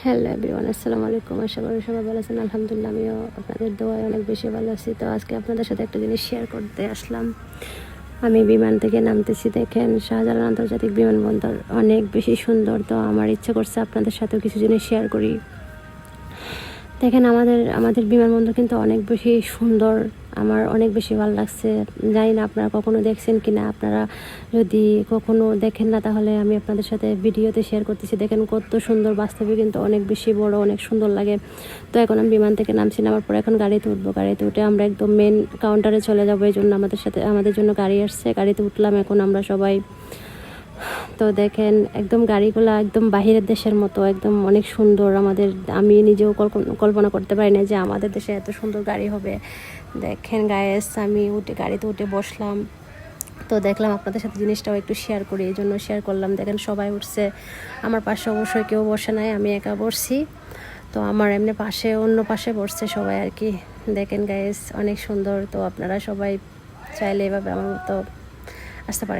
Hello everyone, আসসালামু আলাইকুম। আশা করি সবাই ভালো আছেন। আলহামদুলিল্লাহ, আমিও আপনাদের দোয়ায় অনেক বেশি ভালো আছি। তো আজকে আপনাদের সাথে একটা জিনিস শেয়ার করতে আসলাম। আমি বিমান থেকে নামতেছি, দেখেন শাহজালাল আন্তর্জাতিক বিমানবন্দর অনেক বেশি সুন্দর। তো আমার ইচ্ছা করছে আপনাদের সাথেও কিছু জিনিস শেয়ার করি। দেখেন আমাদের আমাদের বিমানবন্দর কিন্তু অনেক বেশি সুন্দর, আমার অনেক বেশি ভালো লাগছে। জানি না আপনারা কখনো দেখছেন কি না। আপনারা যদি কখনো দেখেন না, তাহলে আমি আপনাদের সাথে ভিডিওতে শেয়ার করতেছি। দেখেন কত সুন্দর, বাস্তবে কিন্তু অনেক বেশি বড়, অনেক সুন্দর লাগে। তো এখন আমি বিমান থেকে নামছি, নামার পর এখন গাড়িতে উঠবো। গাড়িতে উঠে আমরা একদম মেন কাউন্টারে চলে যাবো। এই জন্য আমাদের জন্য গাড়ি আসছে। গাড়িতে উঠলাম এখন আমরা সবাই। তো দেখেন একদম গাড়িগুলো একদম বাহিরের দেশের মতো, একদম অনেক সুন্দর। আমি নিজেও কল্পনা করতে পারি না যে আমাদের দেশে এত সুন্দর গাড়ি হবে। দেখেন গায়েস, আমি গাড়িতে উঠে বসলাম। তো দেখলাম আপনাদের সাথে জিনিসটাও একটু শেয়ার করি, এই জন্য শেয়ার করলাম। দেখেন সবাই উঠছে, আমার পাশে অবশ্যই কেউ বসে নাই, আমি একা বসছি। তো আমার এমনি অন্য পাশে বসছে সবাই আর কি। দেখেন গায়েস অনেক সুন্দর। তো আপনারা সবাই চাইলে এভাবে আমার মতো আসতে পারেন।